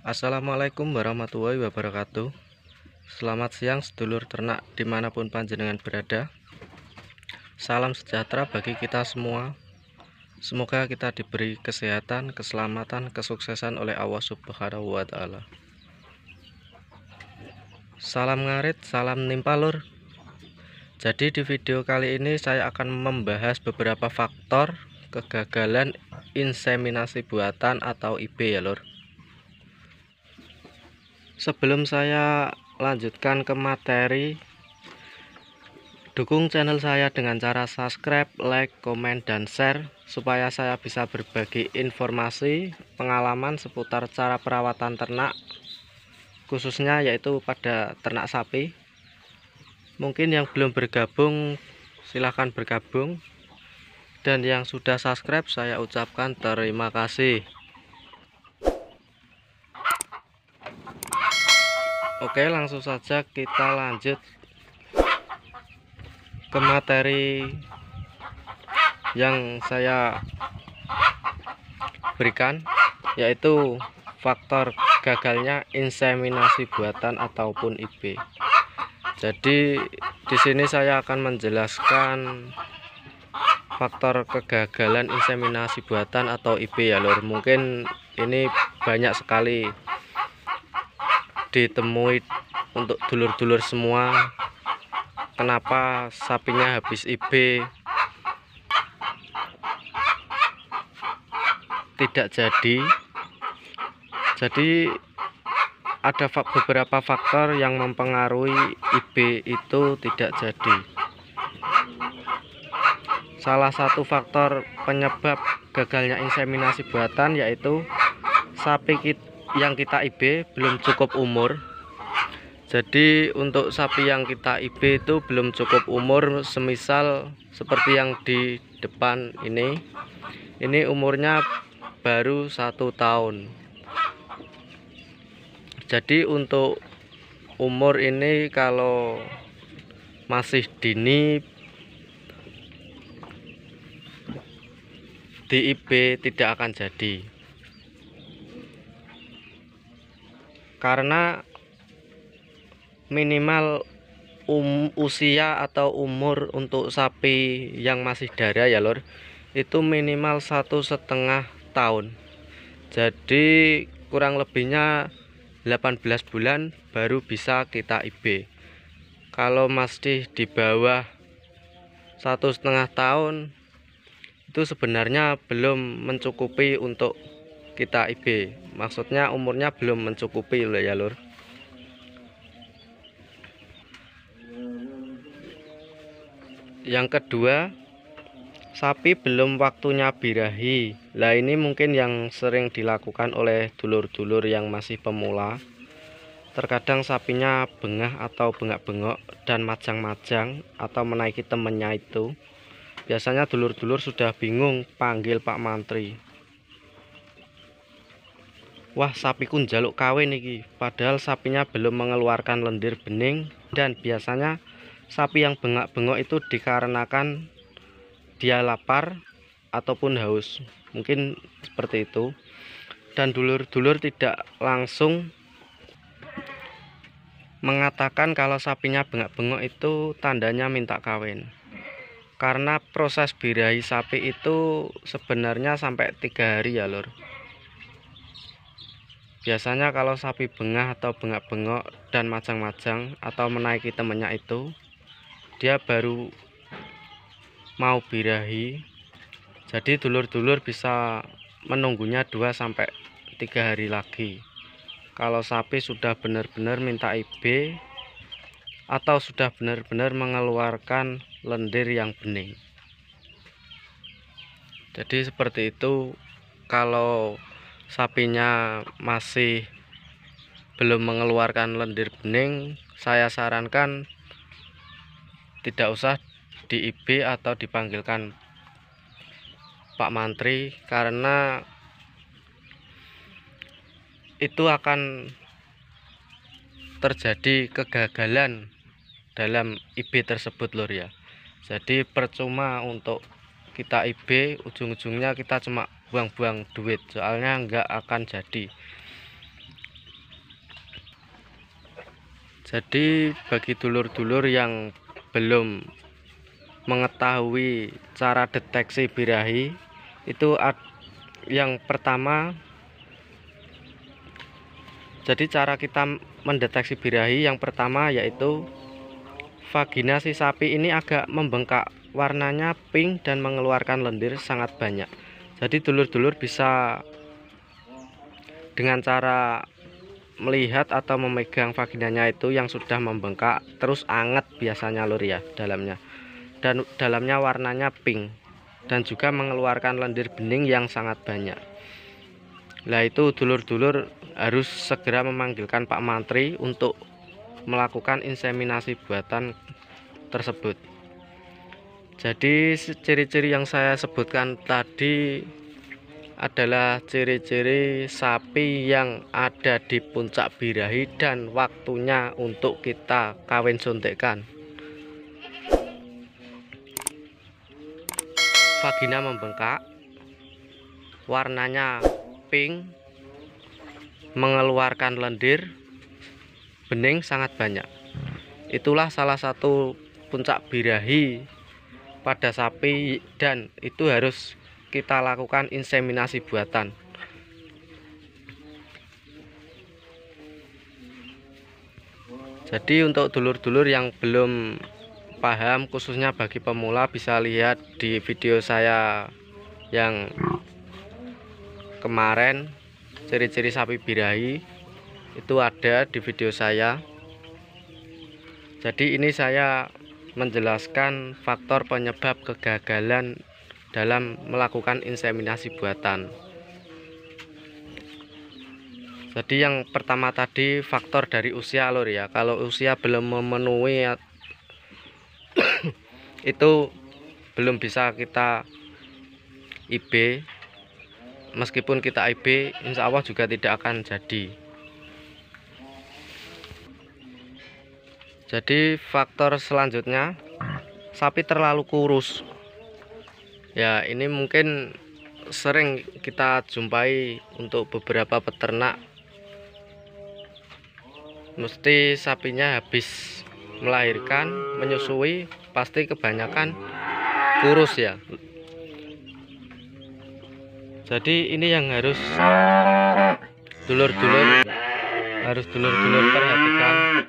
Assalamualaikum warahmatullahi wabarakatuh. Selamat siang sedulur ternak dimanapun panjenengan berada. Salam sejahtera bagi kita semua. Semoga kita diberi kesehatan, keselamatan, kesuksesan oleh Allah Subhanahu wa Ta'ala. Salam ngarit, salam nimpa lur. Jadi di video kali ini saya akan membahas beberapa faktor kegagalan inseminasi buatan atau IB ya lur. Sebelum saya lanjutkan ke materi, dukung channel saya dengan cara subscribe, like, komen, dan share supaya saya bisa berbagi informasi, pengalaman seputar cara perawatan ternak, khususnya yaitu pada ternak sapi. Mungkin yang belum bergabung silahkan bergabung, dan yang sudah subscribe saya ucapkan terima kasih. Oke, langsung saja kita lanjut ke materi yang saya berikan, yaitu faktor gagalnya inseminasi buatan ataupun IB. Jadi di sini saya akan menjelaskan faktor kegagalan inseminasi buatan atau IB ya lur. Mungkin ini banyak sekali ditemui untuk dulur-dulur semua. Kenapa sapinya habis IB tidak jadi? Jadi ada beberapa faktor yang mempengaruhi IB itu tidak jadi. Salah satu faktor penyebab gagalnya inseminasi buatan yaitu sapi yang kita IB belum cukup umur. Jadi untuk sapi yang kita IB itu belum cukup umur, semisal seperti yang di depan ini umurnya baru 1 tahun. Jadi untuk umur ini kalau masih dini di IB tidak akan jadi, karena minimal usia atau umur untuk sapi yang masih darah ya lor, itu minimal 1,5 tahun. Jadi kurang lebihnya 18 bulan baru bisa kita IB. Kalau masih di bawah 1,5 tahun itu sebenarnya belum mencukupi untuk kita IB. Maksudnya umurnya belum mencukupi loh ya lur. Yang kedua, sapi belum waktunya birahi. Lah ini mungkin yang sering dilakukan oleh dulur-dulur yang masih pemula. Terkadang sapinya bengah atau bengak-bengok dan majang-majang atau menaiki temennya itu. Biasanya dulur-dulur sudah bingung panggil Pak Mantri. Wah, sapiku njaluk kawin iki, padahal sapinya belum mengeluarkan lendir bening. Dan biasanya sapi yang bengak-bengok itu dikarenakan dia lapar ataupun haus, mungkin seperti itu. Dan dulur-dulur tidak langsung mengatakan kalau sapinya bengak-bengok itu tandanya minta kawin, karena proses birahi sapi itu sebenarnya sampai 3 hari ya lur. Biasanya kalau sapi bengah atau bengak-bengok dan majang-majang atau menaiki temennya itu, dia baru mau birahi. Jadi dulur-dulur bisa menunggunya 2-3 hari lagi. Kalau sapi sudah benar-benar minta IB atau sudah benar-benar mengeluarkan lendir yang bening. Jadi seperti itu. Kalau sapinya masih belum mengeluarkan lendir bening, saya sarankan tidak usah di IB atau dipanggilkan Pak Mantri, karena itu akan terjadi kegagalan dalam IB tersebut lur ya. Jadi percuma untuk kita IB, ujung-ujungnya kita cuma buang-buang duit, soalnya nggak akan jadi. Jadi bagi dulur-dulur yang belum mengetahui cara deteksi birahi, itu yang pertama, jadi cara kita mendeteksi birahi yang pertama yaitu vagina si sapi ini agak membengkak, warnanya pink dan mengeluarkan lendir sangat banyak. Jadi dulur-dulur bisa dengan cara melihat atau memegang vaginanya itu yang sudah membengkak terus anget biasanya lur ya dalamnya, dan dalamnya warnanya pink dan juga mengeluarkan lendir bening yang sangat banyak. Nah itu dulur-dulur harus segera memanggilkan Pak Mantri untuk melakukan inseminasi buatan tersebut. Jadi ciri-ciri yang saya sebutkan tadi adalah ciri-ciri sapi yang ada di puncak birahi dan waktunya untuk kita kawin suntikan. Vagina membengkak, warnanya pink, mengeluarkan lendir bening sangat banyak. Itulah salah satu puncak birahi pada sapi dan itu harus kita lakukan inseminasi buatan. Jadi untuk dulur-dulur yang belum paham, khususnya bagi pemula, bisa lihat di video saya yang kemarin, ciri-ciri sapi birahi, itu ada di video saya. Jadi ini saya menjelaskan faktor penyebab kegagalan dalam melakukan inseminasi buatan. Jadi yang pertama tadi faktor dari usia lur ya. Kalau usia belum memenuhi itu belum bisa kita IB. Meskipun kita IB, insya Allah juga tidak akan jadi. Jadi faktor selanjutnya, sapi terlalu kurus. Ya ini mungkin sering kita jumpai untuk beberapa peternak, mesti sapinya habis melahirkan, menyusui, pasti kebanyakan kurus ya. Jadi ini yang harus dulur-dulur perhatikan.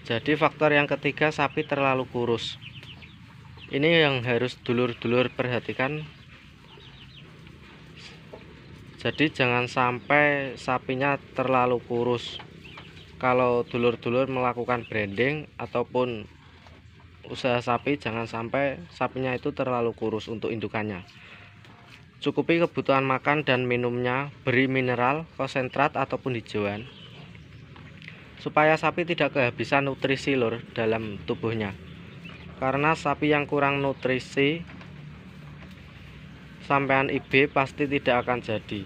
Jadi faktor yang ketiga, sapi terlalu kurus. Ini yang harus dulur-dulur perhatikan. Jadi jangan sampai sapinya terlalu kurus. Kalau dulur-dulur melakukan branding ataupun usaha sapi, jangan sampai sapinya itu terlalu kurus untuk indukannya. Cukupi kebutuhan makan dan minumnya, beri mineral, konsentrat ataupun hijauan, supaya sapi tidak kehabisan nutrisi lur dalam tubuhnya. Karena sapi yang kurang nutrisi, sampean IB pasti tidak akan jadi.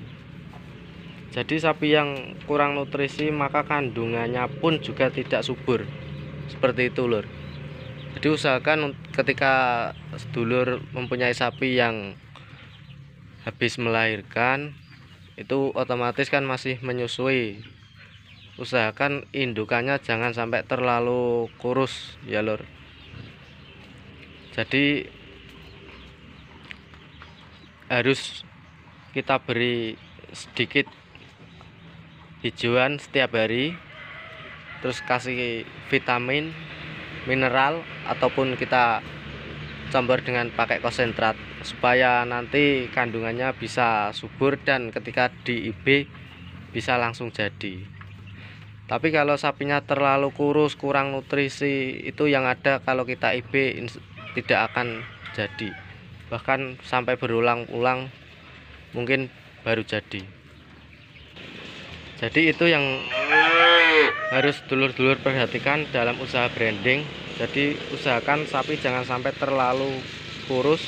Jadi sapi yang kurang nutrisi maka kandungannya pun juga tidak subur. Seperti itu lur. Jadi usahakan ketika sedulur mempunyai sapi yang habis melahirkan, itu otomatis kan masih menyusui. Usahakan indukannya jangan sampai terlalu kurus ya lur. Jadi harus kita beri sedikit hijauan setiap hari, terus kasih vitamin, mineral, ataupun kita campur dengan pakai konsentrat supaya nanti kandungannya bisa subur dan ketika di IB bisa langsung jadi. Tapi kalau sapinya terlalu kurus, kurang nutrisi, itu yang ada kalau kita IB tidak akan jadi. Bahkan sampai berulang-ulang mungkin baru jadi. Jadi itu yang harus dulur-dulur perhatikan dalam usaha branding. Jadi usahakan sapi jangan sampai terlalu kurus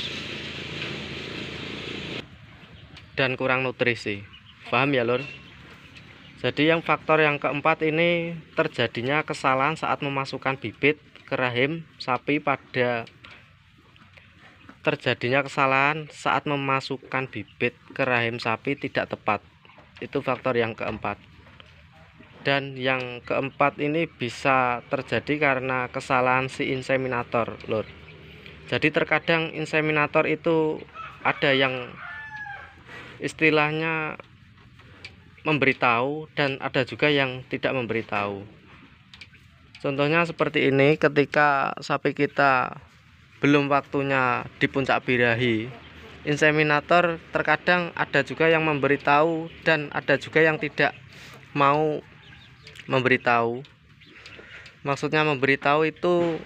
dan kurang nutrisi. Paham ya lur? Jadi yang faktor yang keempat ini terjadinya kesalahan saat memasukkan bibit ke rahim sapi terjadinya kesalahan saat memasukkan bibit ke rahim sapi tidak tepat. Itu faktor yang keempat. Dan yang keempat ini bisa terjadi karena kesalahan si inseminator, lur. Jadi terkadang inseminator itu ada yang istilahnya memberitahu dan ada juga yang tidak memberitahu. Contohnya seperti ini, ketika sapi kita belum waktunya di puncak birahi, inseminator terkadang ada juga yang memberitahu dan ada juga yang tidak mau memberitahu. Maksudnya memberitahu itu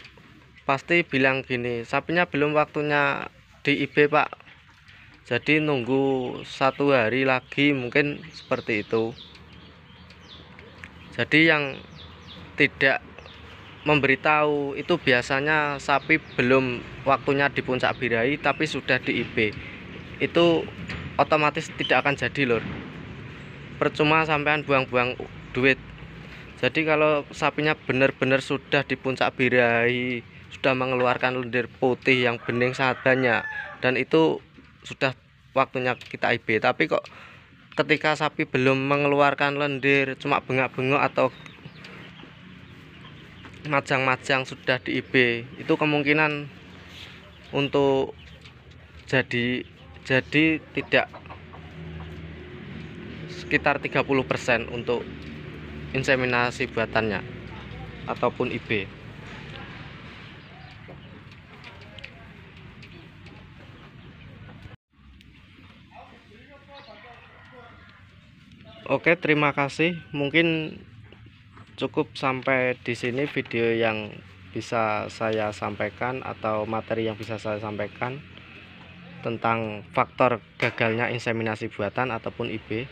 pasti bilang gini, sapinya belum waktunya di IB pak, jadi nunggu 1 hari lagi, mungkin seperti itu. Jadi yang tidak memberitahu itu biasanya sapi belum waktunya di puncak birahi tapi sudah di IB, itu otomatis tidak akan jadi, lur. Percuma sampean buang-buang duit. Jadi kalau sapinya benar-benar sudah di puncak birahi, sudah mengeluarkan lendir putih yang bening sangat banyak, dan itu sudah waktunya kita IB, tapi kok ketika sapi belum mengeluarkan lendir, cuma bengak-bengok atau majang-majang sudah di IB, itu kemungkinan untuk jadi tidak sekitar 30% untuk inseminasi buatannya ataupun IB. Oke, terima kasih. Mungkin cukup sampai di sini video yang bisa saya sampaikan atau materi yang bisa saya sampaikan tentang faktor gagalnya inseminasi buatan ataupun IB.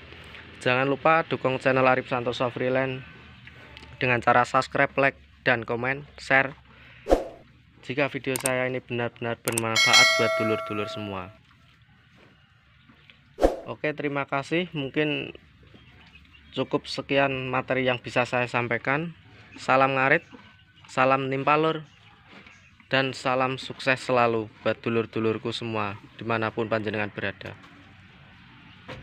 Jangan lupa dukung channel Arif Santoso Freelance dengan cara subscribe, like, dan komen, share jika video saya ini benar-benar bermanfaat buat dulur-dulur semua. Oke, terima kasih. Mungkin cukup sekian materi yang bisa saya sampaikan. Salam ngarit, salam nimpalur, dan salam sukses selalu buat dulur-dulurku semua dimanapun panjenengan berada.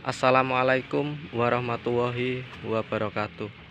Assalamualaikum warahmatullahi wabarakatuh.